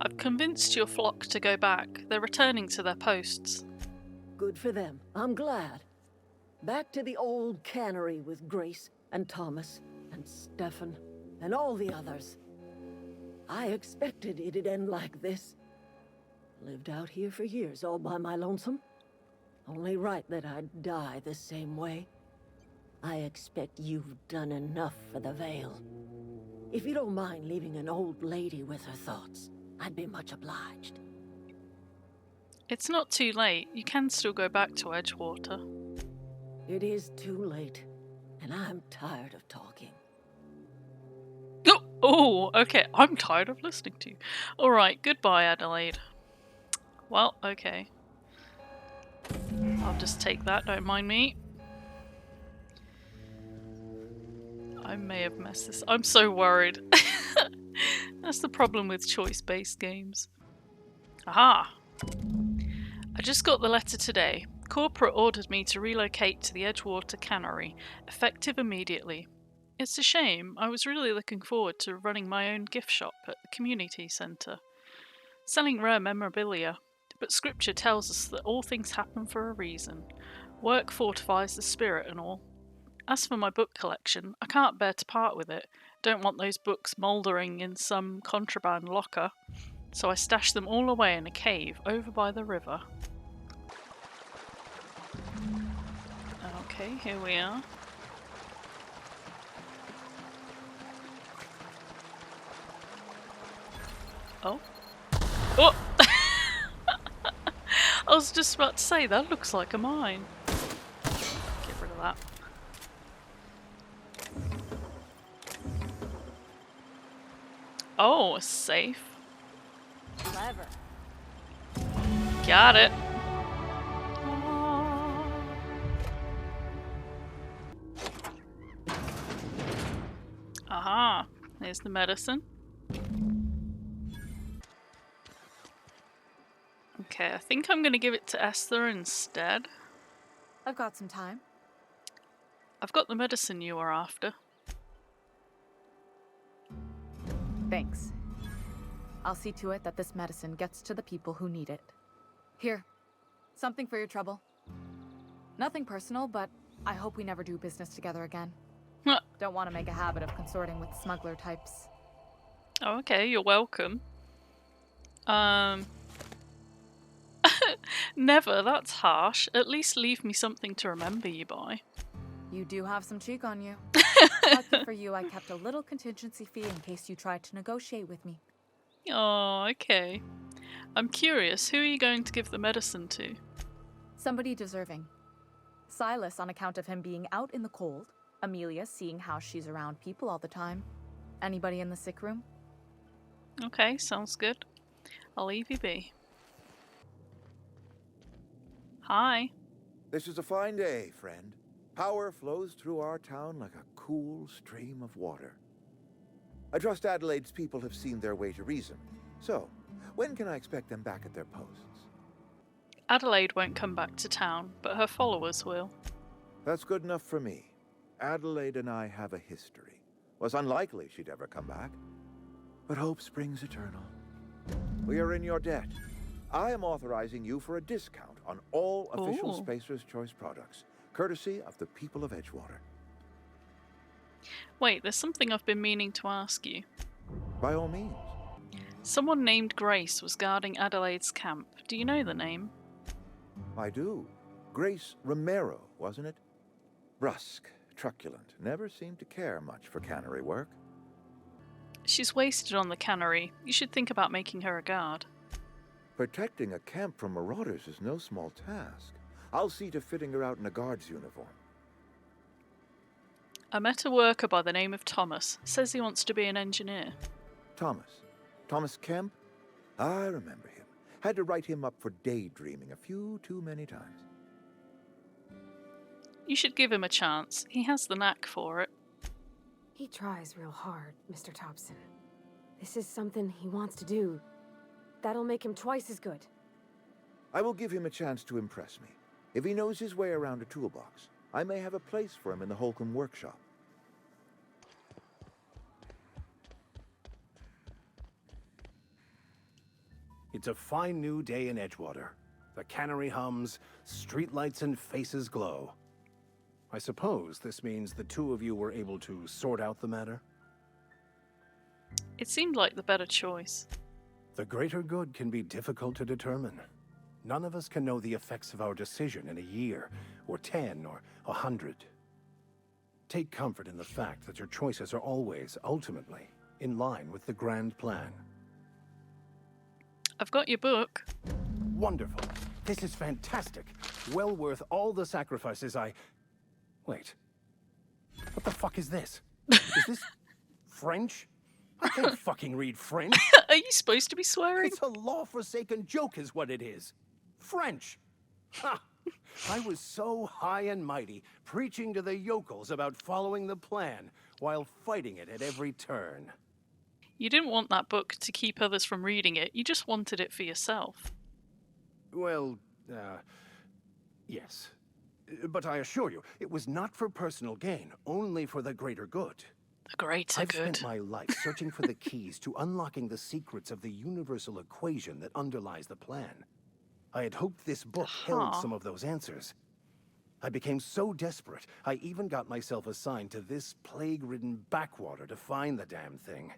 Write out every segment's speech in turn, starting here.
I've convinced your flock to go back. They're returning to their posts. Good for them. I'm glad. Back to the old cannery with Grace and Thomas and Stefan and all the others. I expected it'd end like this. Lived out here for years all by my lonesome. Only right that I'd die the same way. I expect you've done enough for the Vale. If you don't mind leaving an old lady with her thoughts, I'd be much obliged. It's not too late. You can still go back to Edgewater. It is too late, and I'm tired of talking. Oh, okay. I'm tired of listening to you. Alright, goodbye, Adelaide. Well, okay. I'll just take that, don't mind me. I may have messed this. I'm so worried. That's the problem with choice-based games. Aha! I just got the letter today. Corporate ordered me to relocate to the Edgewater Cannery, effective immediately. It's a shame. I was really looking forward to running my own gift shop at the community centre, selling rare memorabilia. But scripture tells us that all things happen for a reason. Work fortifies the spirit and all. As for my book collection, I can't bear to part with it. Don't want those books mouldering in some contraband locker. So I stashed them all away in a cave over by the river. Okay, here we are. Oh. Oh! I was just about to say, that looks like a mine. Get rid of that. Oh, a safe. Clever. Got it. Aha, there's the medicine. Okay, I think I'm going to give it to Esther instead. I've got some time. I've got the medicine you were after. Thanks. I'll see to it that this medicine gets to the people who need it. Here, something for your trouble. Nothing personal, but I hope we never do business together again. Don't want to make a habit of consorting with smuggler types. Oh, okay, you're welcome. Never, that's harsh. At least leave me something to remember you by. You do have some cheek on you. Lucky for you, I kept a little contingency fee in case you tried to negotiate with me. Oh, okay. I'm curious, who are you going to give the medicine to? Somebody deserving. Silas on account of him being out in the cold. Amelia seeing how she's around people all the time. Anybody in the sick room? Okay, sounds good. I'll leave you be. Hi. This is a fine day, friend. Power flows through our town like a cool stream of water. I trust Adelaide's people have seen their way to reason. So, when can I expect them back at their posts? Adelaide won't come back to town, but her followers will. That's good enough for me. Adelaide and I have a history. Was unlikely she'd ever come back. But hope springs eternal. We are in your debt. I am authorizing you for a discount on all official Ooh. Spacer's Choice products, courtesy of the people of Edgewater. Wait, there's something I've been meaning to ask you. By all means. Someone named Grace was guarding Adelaide's camp. Do you know the name? I do. Grace Romero, wasn't it? Brusque, truculent, never seemed to care much for cannery work. She's wasted on the cannery. You should think about making her a guard. Protecting a camp from marauders is no small task. I'll see to fitting her out in a guard's uniform. I met a worker by the name of Thomas. Says he wants to be an engineer. Thomas. Thomas Kemp? I remember him. Had to write him up for daydreaming a few too many times. You should give him a chance. He has the knack for it. He tries real hard, Mr. Thompson. This is something he wants to do. That'll make him twice as good. I will give him a chance to impress me. If he knows his way around a toolbox, I may have a place for him in the Holcomb workshop. It's a fine new day in Edgewater. The cannery hums, streetlights and faces glow. I suppose this means the two of you were able to sort out the matter? It seemed like the better choice. The greater good can be difficult to determine. None of us can know the effects of our decision in a year, or 10, or 100. Take comfort in the fact that your choices are always, ultimately, in line with the grand plan. I've got your book. Wonderful. This is fantastic. Well worth all the sacrifices I... Wait. What the fuck is this? Is this French? I can't fucking read French. Are you supposed to be swearing? It's a law-forsaken joke is what it is. French. Ha! I was so high and mighty, preaching to the yokels about following the plan, while fighting it at every turn. You didn't want that book to keep others from reading it. You just wanted it for yourself. Well, yes. But I assure you, it was not for personal gain, only for the greater good. The greater I've good. spent my life searching for the keys to unlocking the secrets of the universal equation that underlies the plan. I had hoped this book held some of those answers. I became so desperate, I even got myself assigned to this plague-ridden backwater to find the damn thing.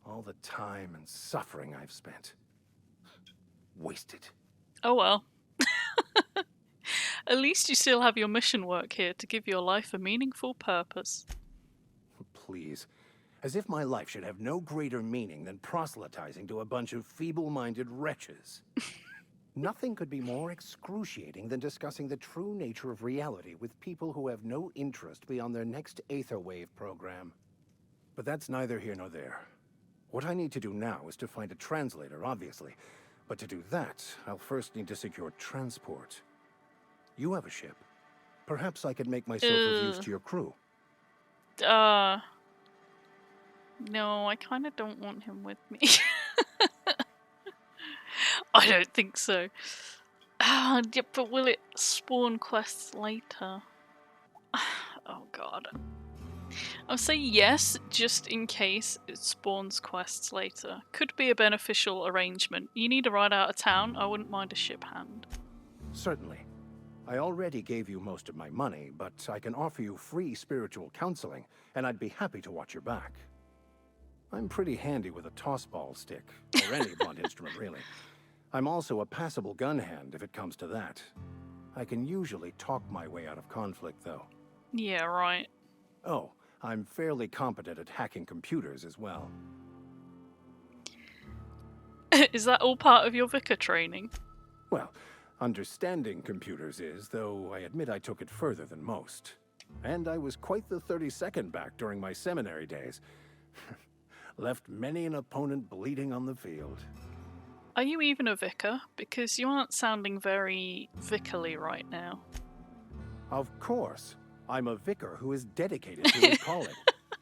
All the time and suffering I've spent. Wasted. Oh well. At least you still have your mission work here to give your life a meaningful purpose. Please. As if my life should have no greater meaning than proselytizing to a bunch of feeble-minded wretches. Nothing could be more excruciating than discussing the true nature of reality with people who have no interest beyond their next Aetherwave program. But that's neither here nor there. What I need to do now is to find a translator, obviously. But to do that, I'll first need to secure transport. You have a ship. Perhaps I could make myself of use to your crew. No, I kind of don't want him with me. I don't think so. Yeah, but will it spawn quests later? Oh god. I'll say yes, just in case it spawns quests later. Could be a beneficial arrangement. You need a ride out of town, I wouldn't mind a ship hand. Certainly. I already gave you most of my money, but I can offer you free spiritual counseling, and I'd be happy to watch your back. I'm pretty handy with a tossball stick, or any blunt instrument, really. I'm also a passable gun hand, if it comes to that. I can usually talk my way out of conflict, though. Yeah, right. Oh, I'm fairly competent at hacking computers as well. Is that all part of your vicar training? Well, understanding computers is, though I admit I took it further than most. And I was quite the 32nd back during my seminary days. Left many an opponent bleeding on the field. Are you even a vicar? Because you aren't sounding very vicarly right now. Of course. I'm a vicar who is dedicated to his calling.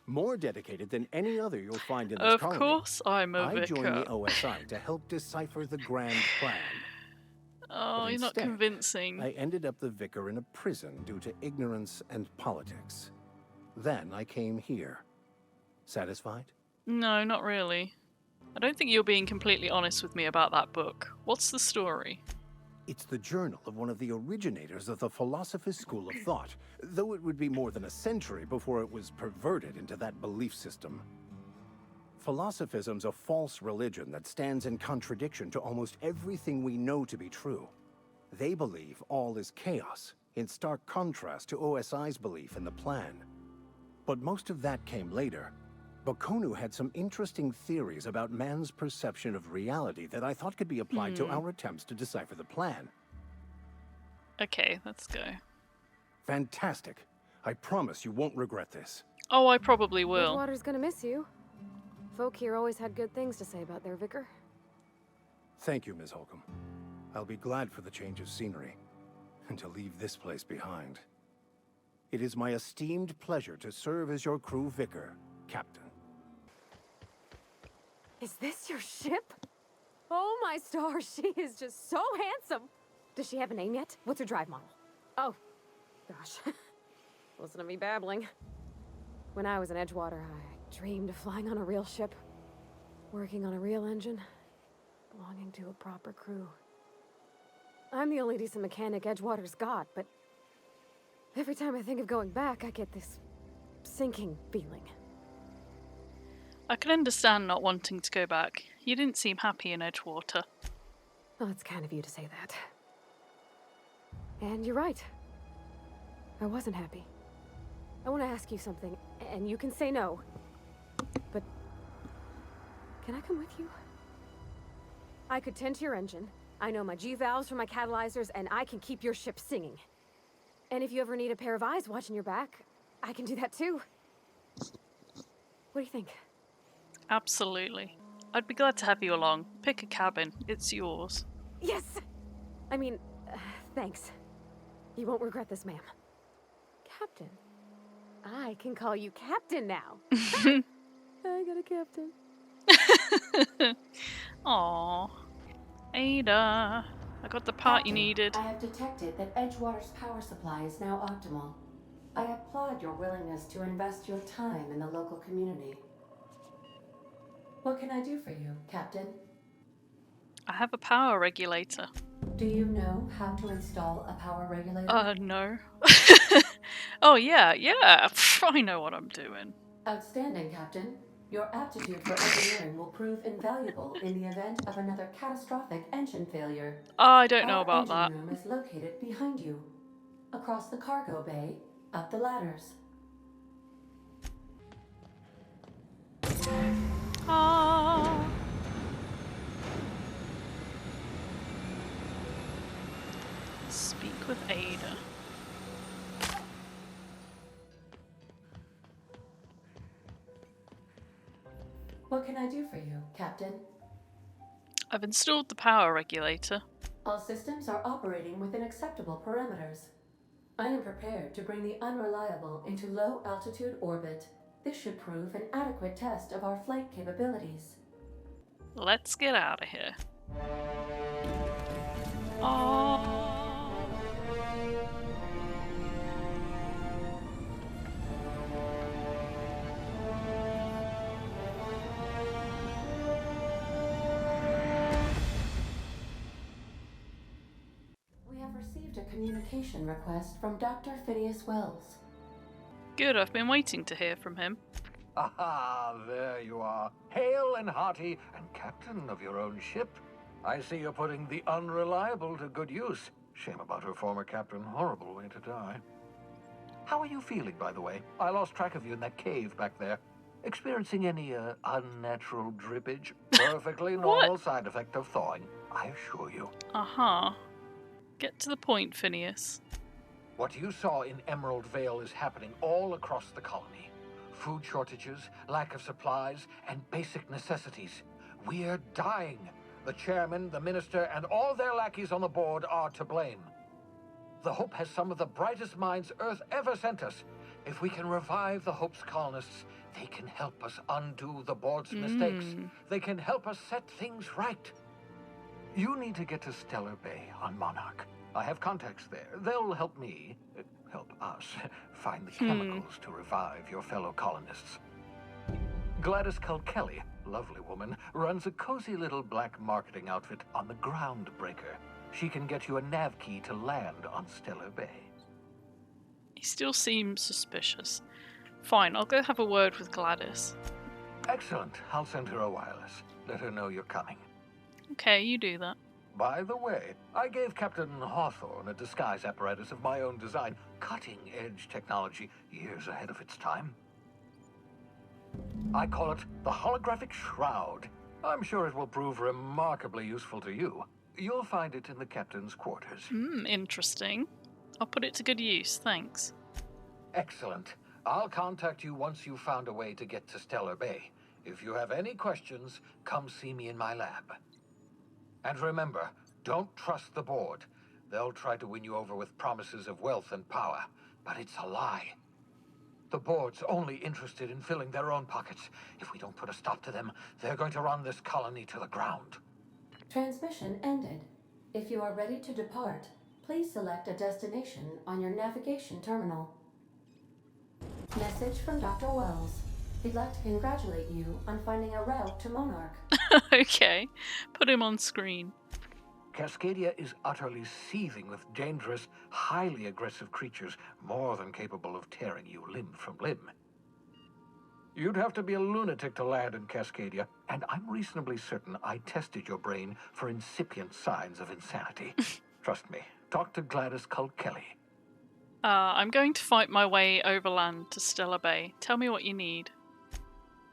More dedicated than any other you'll find in this colony. Of course I'm a vicar. I joined the OSI to help decipher the grand plan. Oh, you're not instead, convincing. I ended up the vicar in a prison due to ignorance and politics. Then I came here. Satisfied? No, not really. I don't think you're being completely honest with me about that book. What's the story? It's the journal of one of the originators of the Philosopher's School of Thought, though it would be more than a century before it was perverted into that belief system. Philosophism's a false religion that stands in contradiction to almost everything we know to be true. They believe all is chaos, in stark contrast to OSI's belief in the plan. But most of that came later. Bokonu had some interesting theories about man's perception of reality that I thought could be applied to our attempts to decipher the plan. Okay, let's go. Fantastic. I promise you won't regret this. Oh, I probably will. Edgewater's gonna miss you. Folk here always had good things to say about their vicar. Thank you, Ms. Holcomb. I'll be glad for the change of scenery, and to leave this place behind. It is my esteemed pleasure to serve as your crew vicar, Captain. Is this your ship? Oh my stars, she is just so handsome. Does she have a name yet? What's her drive model? Oh, gosh. Listen to me babbling. When I was in Edgewater, I dreamed of flying on a real ship, working on a real engine. belonging to a proper crew. I'm the only decent mechanic Edgewater's got, but every time I think of going back, I get this sinking feeling. I can understand not wanting to go back. You didn't seem happy in Edgewater. Well, it's kind of you to say that. And you're right. I wasn't happy. I want to ask you something, and you can say no. But can I come with you? I could tend to your engine. I know my G-valves for my catalyzers, and I can keep your ship singing. And if you ever need a pair of eyes watching your back, I can do that too. What do you think? Absolutely. I'd be glad to have you along. Pick a cabin. It's yours. Yes! I mean, thanks. You won't regret this, ma'am. Captain. I can call you Captain now. I got a captain. Aww. Ada, I got the part you Captain, needed. I have detected that Edgewater's power supply is now optimal. I applaud your willingness to invest your time in the local community. What can I do for you, Captain? I have a power regulator. Do you know how to install a power regulator? No. Oh, yeah. I know what I'm doing. Outstanding, Captain. Your aptitude for engineering will prove invaluable in the event of another catastrophic engine failure. I don't know Our about that. engine room is located behind you, across the cargo bay, up the ladders. Ah. Speak with Ada. What can I do for you, Captain? I've installed the power regulator. All systems are operating within acceptable parameters. I am prepared to bring the unreliable into low-altitude orbit. This should prove an adequate test of our flight capabilities. Let's get out of here. Oh. We have received a communication request from Dr. Phineas Wells. Good, I've been waiting to hear from him. Aha, there you are, hale and hearty, and captain of your own ship. I see you're putting the unreliable to good use. Shame about her former captain, horrible way to die. How are you feeling, by the way? I lost track of you in that cave back there. Experiencing any, unnatural drippage? Perfectly normal side effect of thawing, I assure you. Uh-huh. Get to the point, Phineas. What you saw in Emerald Vale is happening all across the colony. Food shortages, lack of supplies, and basic necessities. We're dying. The chairman, the minister, and all their lackeys on the board are to blame. The Hope has some of the brightest minds Earth ever sent us. If we can revive the Hope's colonists, they can help us undo the board's mistakes. They can help us set things right. You need to get to Stellar Bay on Monarch. I have contacts there. They'll help me, help us, find the chemicals to revive your fellow colonists. Gladys Kilkelly, lovely woman, runs a cozy little black marketing outfit on the Groundbreaker. She can get you a nav key to land on Stellar Bay. He still seems suspicious. Fine, I'll go have a word with Gladys. Excellent. I'll send her a wireless. Let her know you're coming. Okay, you do that. By the way, I gave Captain Hawthorne a disguise apparatus of my own design, cutting-edge technology, years ahead of its time. I call it the Holographic Shroud. I'm sure it will prove remarkably useful to you. You'll find it in the captain's quarters. Interesting. I'll put it to good use, thanks. Excellent. I'll contact you once you've found a way to get to Stellar Bay. If you have any questions, come see me in my lab. And remember, don't trust the board. They'll try to win you over with promises of wealth and power, but it's a lie. The board's only interested in filling their own pockets. If we don't put a stop to them, they're going to run this colony to the ground. Transmission ended. If you are ready to depart, please select a destination on your navigation terminal. Message from Dr. Wells. He'd like to congratulate you on finding a route to Monarch. Okay, put him on screen. Cascadia is utterly seething with dangerous, highly aggressive creatures, more than capable of tearing you limb from limb. You'd have to be a lunatic to land in Cascadia, and I'm reasonably certain I tested your brain for incipient signs of insanity. Trust me, talk to Gladys Culkelly. I'm going to fight my way overland to Stella Bay. Tell me what you need.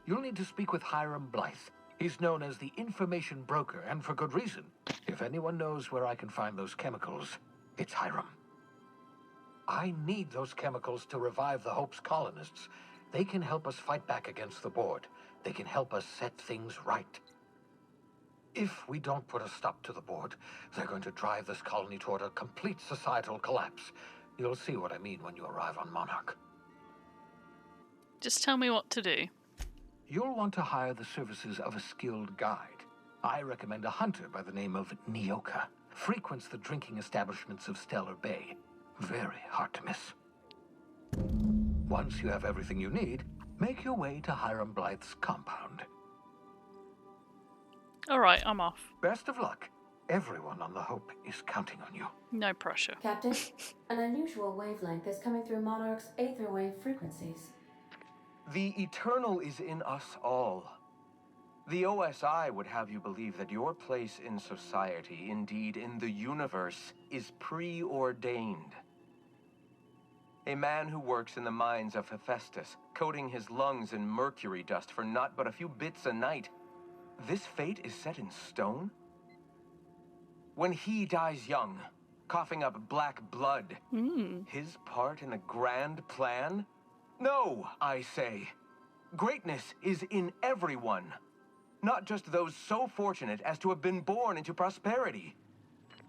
You'll need to speak with Hiram Blythe. He's known as the information broker, and for good reason. If anyone knows where I can find those chemicals, it's Hiram. I need those chemicals to revive the Hope's colonists. They can help us fight back against the Board. They can help us set things right. If we don't put a stop to the Board, they're going to drive this colony toward a complete societal collapse. You'll see what I mean when you arrive on Monarch. Just tell me what to do. You'll want to hire the services of a skilled guide. I recommend a hunter by the name of Nyoka. Frequents the drinking establishments of Stellar Bay. Very hard to miss. Once you have everything you need, make your way to Hiram Blythe's compound. Alright, I'm off. Best of luck. Everyone on the Hope is counting on you. No pressure. Captain, an unusual wavelength is coming through Monarch's aether wave frequencies. The eternal is in us all. The OSI would have you believe that your place in society, indeed in the universe, is preordained. A man who works in the mines of Hephaestus, coating his lungs in mercury dust for not but a few bits a night. This fate is set in stone? When he dies young, coughing up black blood, his part in the grand plan? No, I say. Greatness is in everyone. Not just those so fortunate as to have been born into prosperity.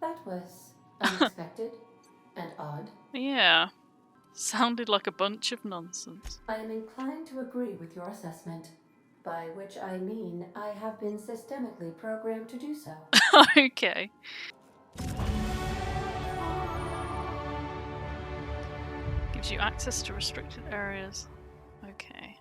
That was unexpected and odd. Yeah. Sounded like a bunch of nonsense. I am inclined to agree with your assessment, by which I mean I have been systemically programmed to do so. Okay. Gives you access to restricted areas. Okay.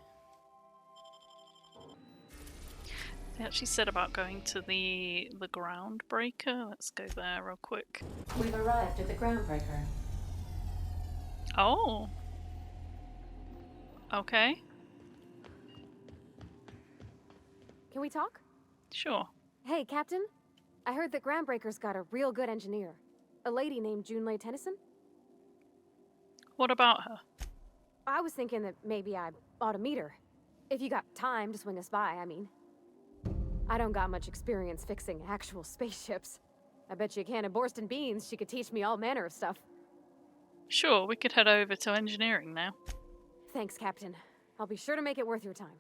They actually said about going to the Groundbreaker. Let's go there real quick. We've arrived at the Groundbreaker. Oh. Okay. Can we talk? Sure. Hey, Captain. I heard that Groundbreaker's got a real good engineer. A lady named Junlei Tennyson. What about her? I was thinking that maybe I ought to meet her. If you got time to swing us by, I mean. I don't got much experience fixing actual spaceships. I bet you a can of Borston beans she could teach me all manner of stuff. Sure, we could head over to engineering now. Thanks, Captain. I'll be sure to make it worth your time.